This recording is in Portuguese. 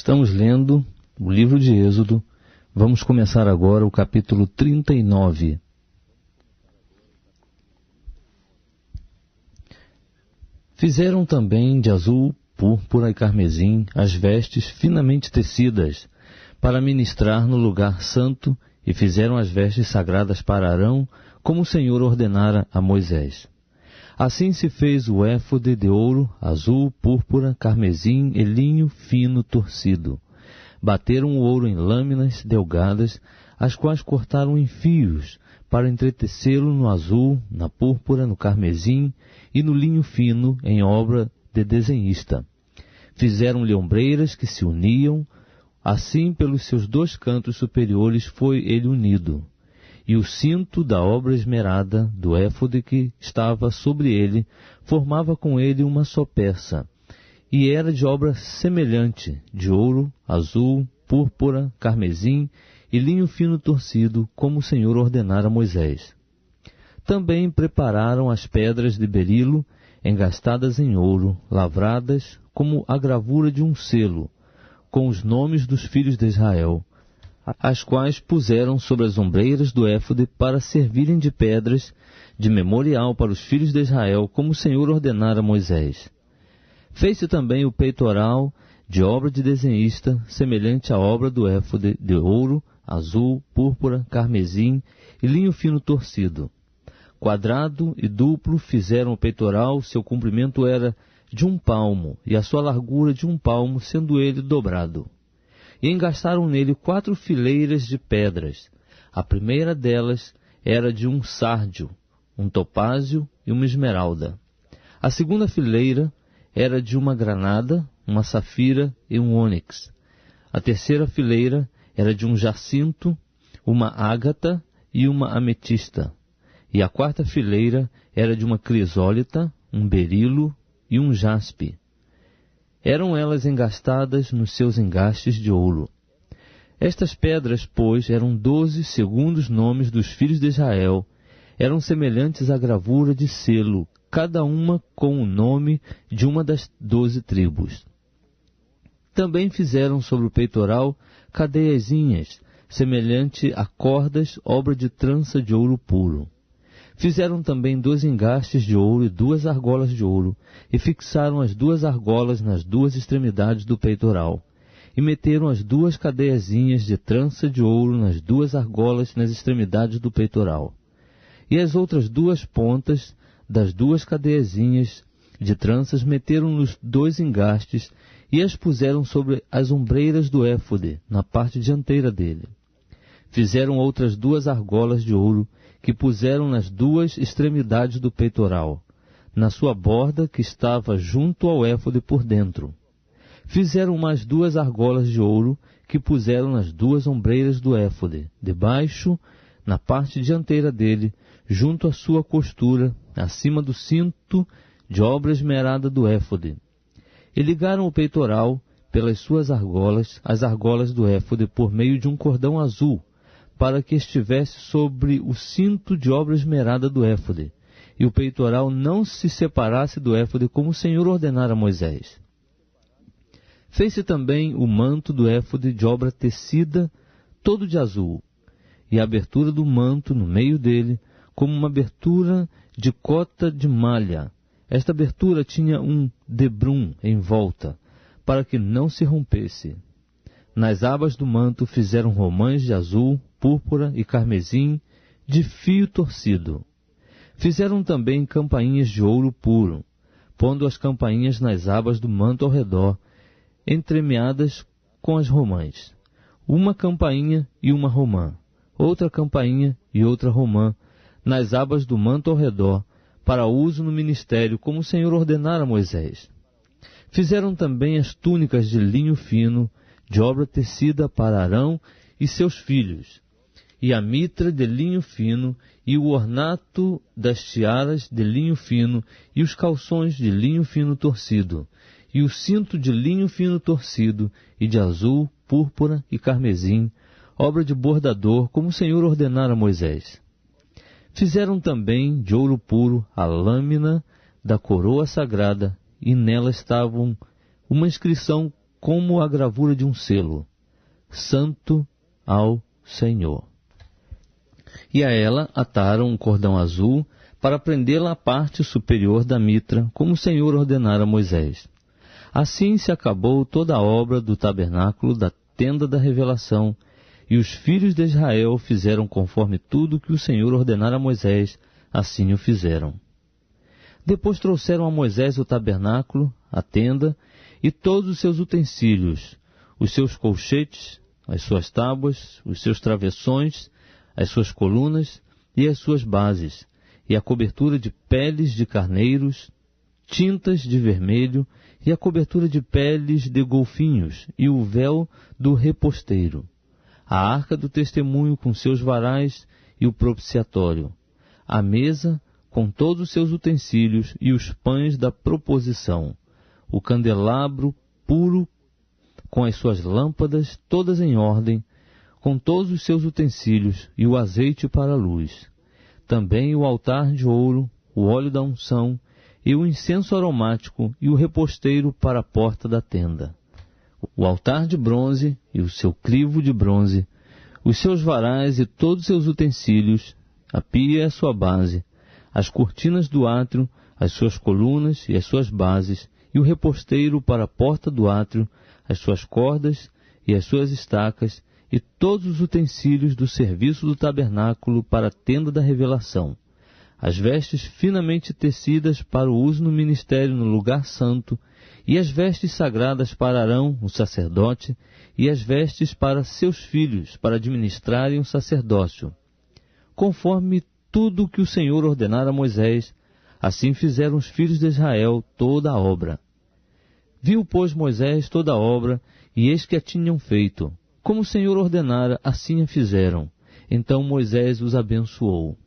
Estamos lendo o livro de Êxodo. Vamos começar agora o capítulo 39. Fizeram também de azul, púrpura e carmesim as vestes finamente tecidas para ministrar no lugar santo, e fizeram as vestes sagradas para Arão, como o Senhor ordenara a Moisés. Assim se fez o éfode de ouro, azul, púrpura, carmesim e linho fino torcido. Bateram o ouro em lâminas delgadas, as quais cortaram em fios, para entretecê-lo no azul, na púrpura, no carmesim e no linho fino, em obra de desenhista. Fizeram-lhe ombreiras que se uniam, assim pelos seus dois cantos superiores foi ele unido. E o cinto da obra esmerada do éfode que estava sobre ele formava com ele uma só peça, e era de obra semelhante, de ouro, azul, púrpura, carmesim e linho fino torcido, como o Senhor ordenara a Moisés. Também prepararam as pedras de berilo, engastadas em ouro, lavradas como a gravura de um selo, com os nomes dos filhos de Israel, as quais puseram sobre as ombreiras do éfode para servirem de pedras de memorial para os filhos de Israel, como o Senhor ordenara a Moisés. Fez-se também o peitoral de obra de desenhista, semelhante à obra do éfode de ouro, azul, púrpura, carmesim e linho fino torcido. Quadrado e duplo fizeram o peitoral, seu comprimento era de 1 palmo, e a sua largura de 1 palmo, sendo ele dobrado. E engastaram nele 4 fileiras de pedras. A primeira delas era de um sárdio, um topázio e uma esmeralda. A segunda fileira era de uma granada, uma safira e um ônix. A terceira fileira era de um jacinto, uma ágata e uma ametista. E a quarta fileira era de uma crisólita, um berilo e um jaspe. Eram elas engastadas nos seus engastes de ouro. Estas pedras, pois, eram 12 segundo os nomes dos filhos de Israel. Eram semelhantes à gravura de selo, cada uma com o nome de uma das 12 tribos. Também fizeram sobre o peitoral cadeiazinhas, semelhante a cordas, obra de trança de ouro puro. Fizeram também 2 engastes de ouro e 2 argolas de ouro, e fixaram as 2 argolas nas 2 extremidades do peitoral, e meteram as 2 cadeiazinhas de trança de ouro nas 2 argolas nas extremidades do peitoral. E as outras 2 pontas das 2 cadeiazinhas de tranças meteram nos 2 engastes, e as puseram sobre as ombreiras do éfode, na parte dianteira dele. Fizeram outras 2 argolas de ouro, que puseram nas 2 extremidades do peitoral, na sua borda que estava junto ao éfode por dentro. Fizeram mais 2 argolas de ouro, que puseram nas 2 ombreiras do éfode, debaixo, na parte dianteira dele, junto à sua costura, acima do cinto de obra esmerada do éfode. E ligaram o peitoral pelas suas argolas, as argolas do éfode, por meio de um cordão azul, para que estivesse sobre o cinto de obra esmerada do éfode, e o peitoral não se separasse do éfode, como o Senhor ordenara a Moisés. Fez-se também o manto do éfode de obra tecida, todo de azul, e a abertura do manto no meio dele, como uma abertura de cota de malha. Esta abertura tinha um debrum em volta, para que não se rompesse. Nas abas do manto fizeram romãs de azul, púrpura e carmesim, de fio torcido. Fizeram também campainhas de ouro puro, pondo as campainhas nas abas do manto ao redor, entremeadas com as romãs. Uma campainha e uma romã, outra campainha e outra romã, nas abas do manto ao redor, para uso no ministério, como o Senhor ordenara a Moisés. Fizeram também as túnicas de linho fino, de obra tecida para Arão e seus filhos, e a mitra de linho fino, e o ornato das tiaras de linho fino, e os calções de linho fino torcido, e o cinto de linho fino torcido, e de azul, púrpura e carmesim, obra de bordador, como o Senhor ordenara a Moisés. Fizeram também de ouro puro a lâmina da coroa sagrada, e nela estavam uma inscrição como a gravura de um selo: Santo ao Senhor. E a ela ataram um cordão azul para prendê-la à parte superior da mitra, como o Senhor ordenara a Moisés. Assim se acabou toda a obra do tabernáculo da tenda da revelação, e os filhos de Israel fizeram conforme tudo que o Senhor ordenara a Moisés, assim o fizeram. Depois trouxeram a Moisés o tabernáculo, a tenda, e todos os seus utensílios, os seus colchetes, as suas tábuas, os seus travessões, as suas colunas e as suas bases, e a cobertura de peles de carneiros, tintas de vermelho, e a cobertura de peles de golfinhos, e o véu do reposteiro, a arca do testemunho com seus varais e o propiciatório, a mesa com todos os seus utensílios e os pães da proposição, o candelabro puro com as suas lâmpadas todas em ordem, com todos os seus utensílios e o azeite para a luz. Também o altar de ouro, o óleo da unção e o incenso aromático e o reposteiro para a porta da tenda. O altar de bronze e o seu crivo de bronze, os seus varais e todos os seus utensílios, a pia e a sua base, as cortinas do átrio, as suas colunas e as suas bases, e o reposteiro para a porta do átrio, as suas cordas e as suas estacas, e todos os utensílios do serviço do tabernáculo para a tenda da revelação, as vestes finamente tecidas para o uso no ministério no lugar santo, e as vestes sagradas para Arão, o sacerdote, e as vestes para seus filhos, para administrarem o sacerdócio. Conforme tudo o que o Senhor ordenara a Moisés, assim fizeram os filhos de Israel toda a obra. Viu, pois, Moisés toda a obra, e eis que a tinham feito. Como o Senhor ordenara, assim a fizeram. Então Moisés os abençoou.